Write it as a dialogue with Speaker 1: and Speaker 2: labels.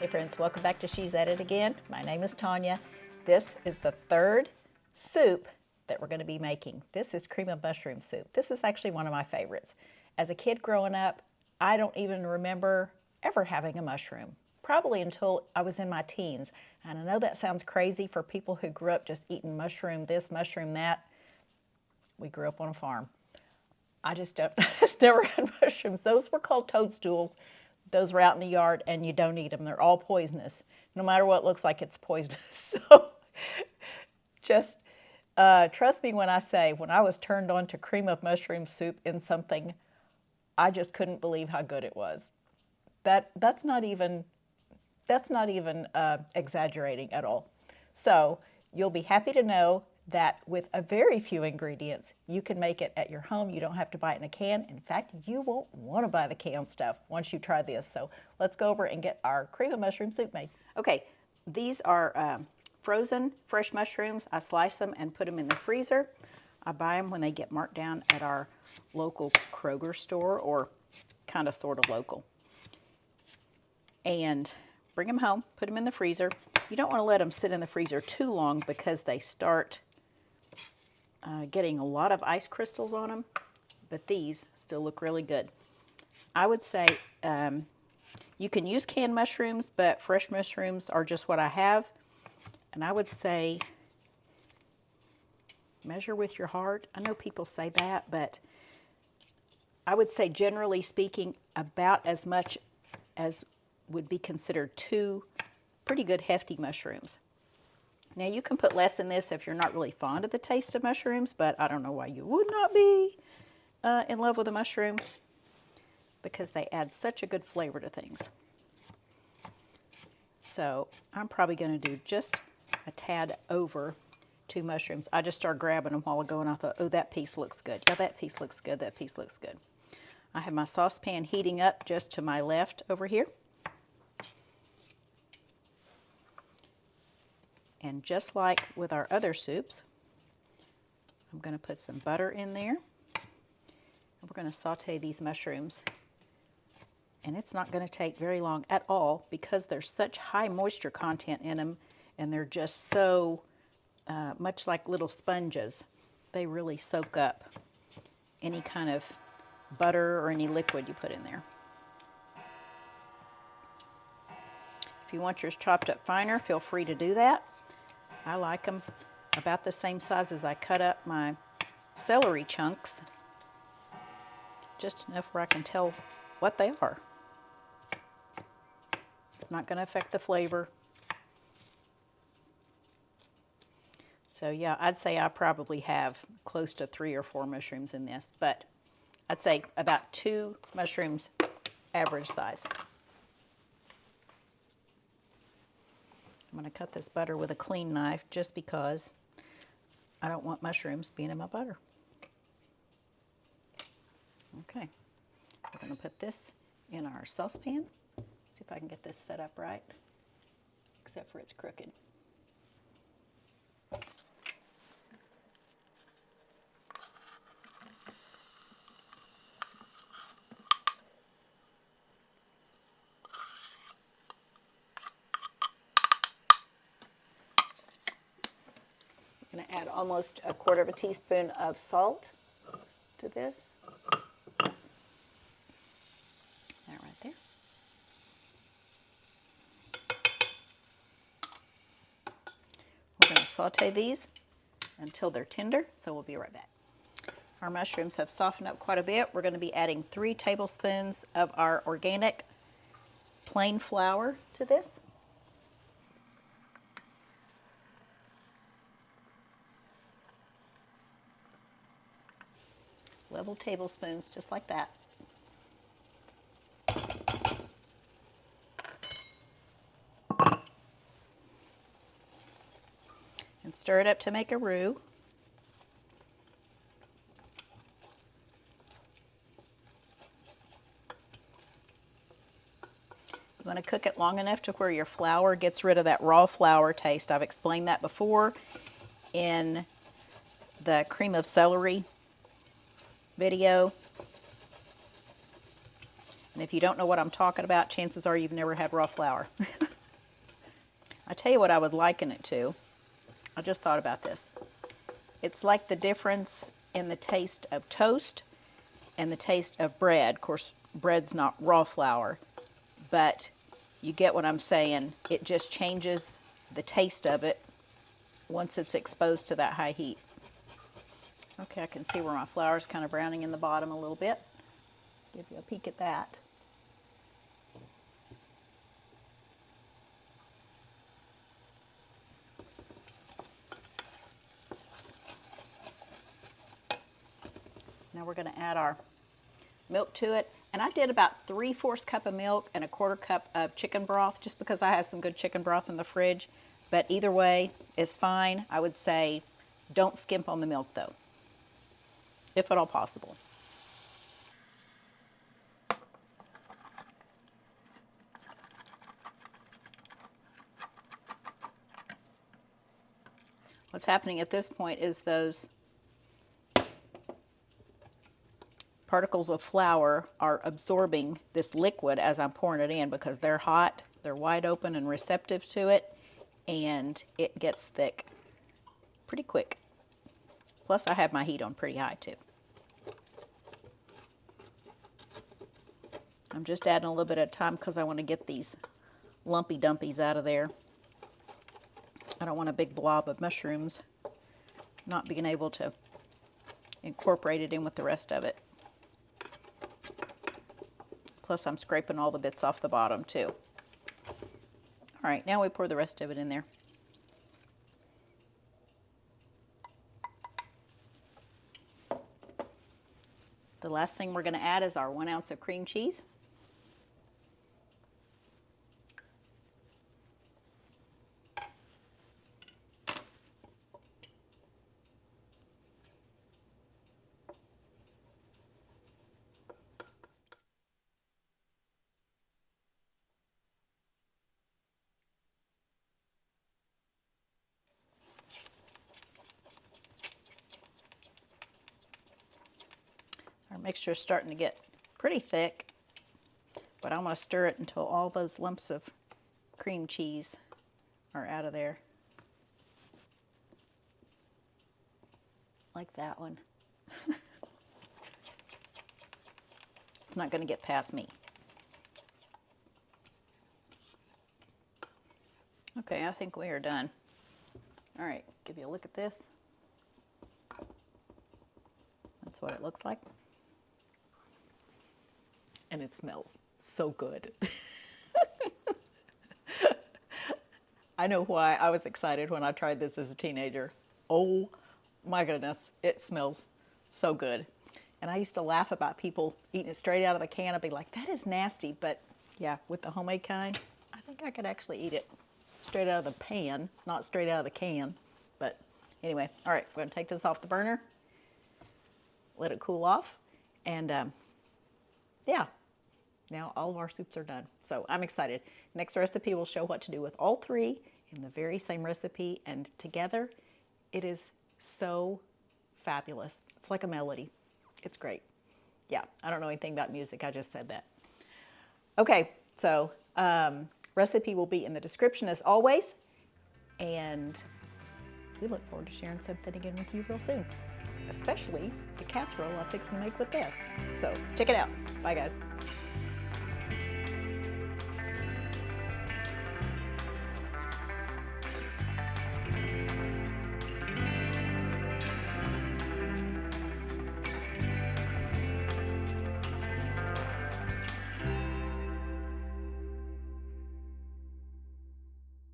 Speaker 1: Hey friends, welcome back to She's At It Again. My name is Tanya. This is the third soup that we're going to be making. This is cream of mushroom soup. This is actually one of my favorites. As a kid growing up, I don't even remember ever having a mushroom, probably until I was in my teens. And I know that sounds crazy for people who grew up just eating mushroom this, mushroom that. We grew up on a farm. I just never had mushrooms. Those were called toadstools. Those were out in the yard, and you don't eat them. They're all poisonous. No matter what it looks like, it's poisonous. So just trust me when I say, when I was turned on to cream of mushroom soup in something, I just couldn't believe how good it was. That's not even exaggerating at all. So you'll be happy to know that with a very few ingredients, you can make it at your home. You don't have to buy it in a can. In fact, you won't want to buy the canned stuff once you try this. So let's go over and get our cream of mushroom soup made. Okay, these are frozen fresh mushrooms. I slice them and put them in the freezer. I buy them when they get marked down at our local Kroger store, or kind of sort of local. And bring them home, put them in the freezer. You don't want to let them sit in the freezer too long because they start getting a lot of ice crystals on them, but these still look really good. I would say you can use canned mushrooms, but fresh mushrooms are just what I have. And I would say measure with your heart. I know people say that, but I would say generally speaking about as much as would be considered 2 pretty good hefty mushrooms. Now you can put less in this if you're not really fond of the taste of mushrooms, but I don't know why you would not be in love with a mushroom, because they add such a good flavor to things. So I'm probably going to do just a tad over 2 mushrooms. I just started grabbing them a while ago and I thought, oh, that piece looks good. Yeah, that piece looks good. That piece looks good. I have my saucepan heating up just to my left over here. And just like with our other soups, I'm going to put some butter in there. And we're going to saute these mushrooms. And it's not going to take very long at all because there's such high moisture content in them, and they're just so much like little sponges. They really soak up any kind of butter or any liquid you put in there. If you want yours chopped up finer, feel free to do that. I like them about the same size as I cut up my celery chunks, just enough where I can tell what they are. It's not going to affect the flavor. So yeah, I'd say I probably have close to 3 or 4 mushrooms in this, but I'd say about 2 mushrooms average size. I'm going to cut this butter with a clean knife just because I don't want mushrooms being in my butter. Okay, we're going to put this in our saucepan. See if I can get this set up right, except for it's crooked. I'm going to add almost 1/4 teaspoon of salt to this. That right there. We're going to saute these until they're tender, so we'll be right back. Our mushrooms have softened up quite a bit. We're going to be adding 3 tablespoons of our organic plain flour to this. Level tablespoons, just like that. And stir it up to make a roux. You want to cook it long enough to where your flour gets rid of that raw flour taste. I've explained that before in the cream of celery video. And if you don't know what I'm talking about, chances are you've never had raw flour. tell you what I would liken it to. I just thought about this. It's like the difference in the taste of toast and the taste of bread. Of course, bread's not raw flour, but you get what I'm saying. It just changes the taste of it once it's exposed to that high heat. Okay, I can see where my flour's kind of browning in the bottom a little bit. Give you a peek at that. Now we're going to add our milk to it. And I did about 3/4 cup of milk and 1/4 cup of chicken broth, just because I have some good chicken broth in the fridge. But either way is fine. I would say don't skimp on the milk though, if at all possible. What's happening at this point is those particles of flour are absorbing this liquid as I'm pouring it in, because they're hot, they're wide open and receptive to it, and it gets thick pretty quick. Plus I have my heat on pretty high too. I'm just adding a little bit of time because I want to get these lumpy dumpies out of there. I don't want a big blob of mushrooms not being able to incorporate it in with the rest of it. Plus I'm scraping all the bits off the bottom too. All right, now we pour the rest of it in there. The last thing we're going to add is our 1 ounce of cream cheese. Our mixture is starting to get pretty thick, but I'm going to stir it until all those lumps of cream cheese are out of there. Like that one. It's not going to get past me. Okay, I think we are done. All right, give you a look at this. That's what it looks like. And it smells so good. I know why I was excited when I tried this as a teenager. Oh my goodness, it smells so good. And I used to laugh about people eating it straight out of the can. I'd be like, that is nasty. But yeah, with the homemade kind, I think I could actually eat it straight out of the pan, not straight out of the can. But anyway, all right, we're gonna take this off the burner, let it cool off, and yeah, now all of our soups are done. So I'm excited. Next recipe will show what to do with all three in the very same recipe, and together it is so fabulous. It's like a melody. It's great. Yeah, I don't know anything about music. I just said that. Okay, so recipe will be in the description as always, and we look forward to sharing something again with you real soon, especially the casserole I'm fixing to make with this. So check it out. Bye guys.